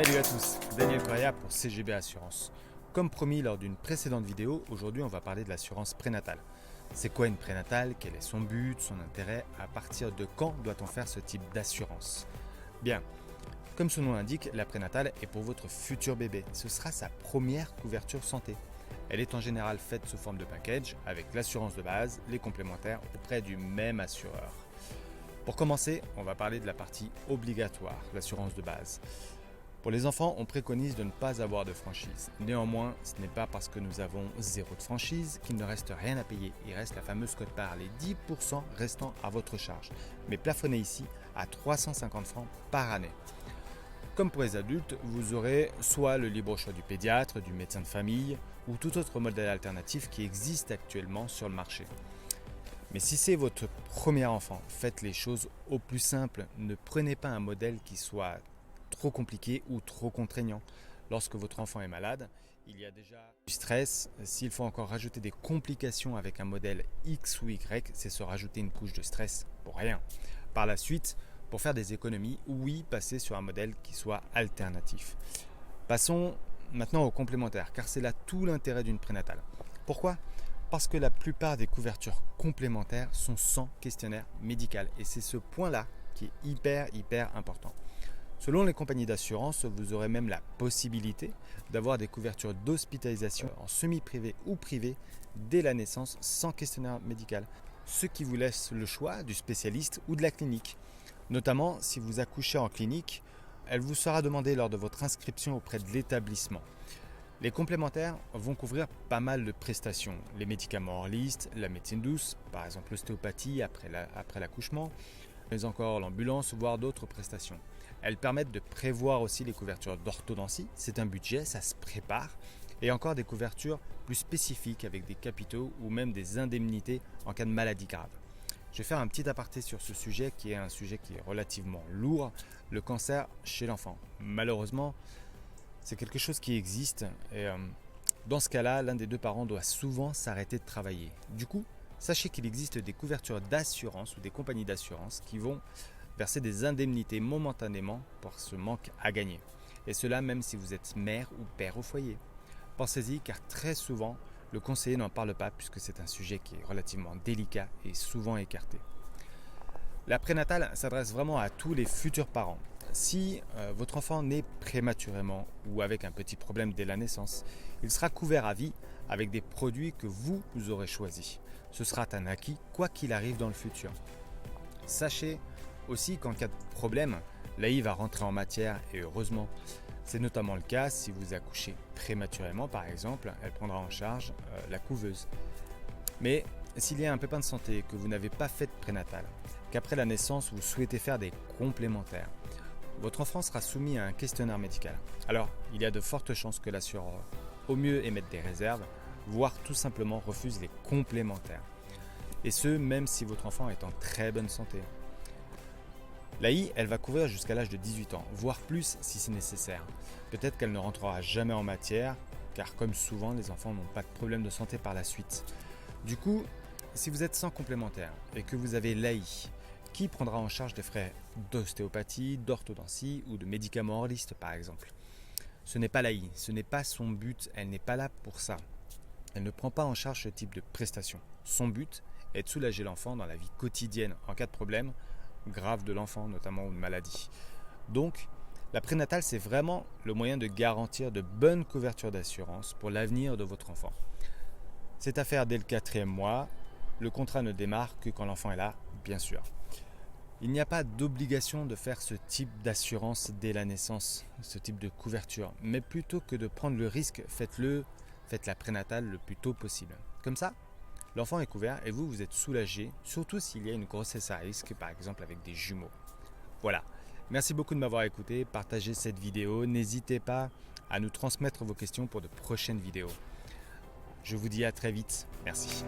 Salut à tous, Daniel Correa pour CGB Assurance. Comme promis lors d'une précédente vidéo, aujourd'hui on va parler de l'assurance prénatale. C'est quoi une prénatale? Quel est son but, son intérêt? À partir de quand doit-on faire ce type d'assurance? Bien, comme son nom l'indique, la prénatale est pour votre futur bébé. Ce sera sa première couverture santé. Elle est en général faite sous forme de package avec l'assurance de base, les complémentaires auprès du même assureur. Pour commencer, on va parler de la partie obligatoire, l'assurance de base. Pour les enfants, on préconise de ne pas avoir de franchise. Néanmoins, ce n'est pas parce que nous avons zéro de franchise qu'il ne reste rien à payer. Il reste la fameuse quote-part, les 10% restant à votre charge, mais plafonnés ici à 350 francs par année. Comme pour les adultes, vous aurez soit le libre choix du pédiatre, du médecin de famille ou tout autre modèle alternatif qui existe actuellement sur le marché. Mais si c'est votre premier enfant, faites les choses au plus simple. Ne prenez pas un modèle qui soit trop compliqué ou trop contraignant. Lorsque votre enfant est malade, il y a déjà du stress. S'il faut encore rajouter des complications avec un modèle X ou Y, c'est se rajouter une couche de stress pour rien. Par la suite, pour faire des économies, oui, passez sur un modèle qui soit alternatif. Passons maintenant aux complémentaires, car c'est là tout l'intérêt d'une prénatale. Pourquoi ? Parce que la plupart des couvertures complémentaires sont sans questionnaire médical. Et c'est ce point-là qui est hyper important. Selon les compagnies d'assurance, vous aurez même la possibilité d'avoir des couvertures d'hospitalisation en semi-privé ou privé dès la naissance sans questionnaire médical. Ce qui vous laisse le choix du spécialiste ou de la clinique. Notamment si vous accouchez en clinique, elle vous sera demandée lors de votre inscription auprès de l'établissement. Les complémentaires vont couvrir pas mal de prestations. Les médicaments hors liste, la médecine douce, par exemple l'ostéopathie après l'accouchement, mais encore l'ambulance, voire d'autres prestations. Elles permettent de prévoir aussi les couvertures d'orthodontie, c'est un budget, ça se prépare, et encore des couvertures plus spécifiques avec des capitaux ou même des indemnités en cas de maladie grave. Je vais faire un petit aparté sur ce sujet qui est un sujet qui est relativement lourd, le cancer chez l'enfant. Malheureusement, c'est quelque chose qui existe et dans ce cas-là, l'un des deux parents doit souvent s'arrêter de travailler. Du coup, sachez qu'il existe des couvertures d'assurance ou des compagnies d'assurance qui vont verser des indemnités momentanément pour ce manque à gagner. Et cela même si vous êtes mère ou père au foyer. Pensez-y car très souvent, le conseiller n'en parle pas puisque c'est un sujet qui est relativement délicat et souvent écarté. La prénatale s'adresse vraiment à tous les futurs parents. Si votre enfant naît prématurément ou avec un petit problème dès la naissance, il sera couvert à vie avec des produits que vous aurez choisis. Ce sera un acquis quoi qu'il arrive dans le futur. Sachez aussi qu'en cas de problème, l'AI va rentrer en matière et heureusement. C'est notamment le cas si vous accouchez prématurément par exemple, elle prendra en charge la couveuse. Mais s'il y a un pépin de santé que vous n'avez pas fait de prénatal, qu'après la naissance vous souhaitez faire des complémentaires, votre enfant sera soumis à un questionnaire médical. Alors, il y a de fortes chances que l'assureur, au mieux, émette des réserves, voire tout simplement refuse les complémentaires. Et ce, même si votre enfant est en très bonne santé. L'AI, elle va couvrir jusqu'à l'âge de 18 ans, voire plus si c'est nécessaire. Peut-être qu'elle ne rentrera jamais en matière, car comme souvent, les enfants n'ont pas de problème de santé par la suite. Du coup, si vous êtes sans complémentaire et que vous avez l'AI, qui prendra en charge des frais d'ostéopathie, d'orthodontie ou de médicaments hors liste par exemple? Ce n'est pas l'AI, ce n'est pas son but, elle n'est pas là pour ça. Elle ne prend pas en charge ce type de prestation. Son but est de soulager l'enfant dans la vie quotidienne en cas de problème grave de l'enfant, notamment ou de maladie. Donc, la prénatale, c'est vraiment le moyen de garantir de bonnes couvertures d'assurance pour l'avenir de votre enfant. C'est à faire dès le 4e mois. Le contrat ne démarre que quand l'enfant est là, bien sûr. Il n'y a pas d'obligation de faire ce type d'assurance dès la naissance, ce type de couverture. Mais plutôt que de prendre le risque, faites la prénatale le plus tôt possible. Comme ça, l'enfant est couvert et vous êtes soulagé, surtout s'il y a une grossesse à risque, par exemple avec des jumeaux. Voilà. Merci beaucoup de m'avoir écouté. Partagez cette vidéo. N'hésitez pas à nous transmettre vos questions pour de prochaines vidéos. Je vous dis à très vite. Merci.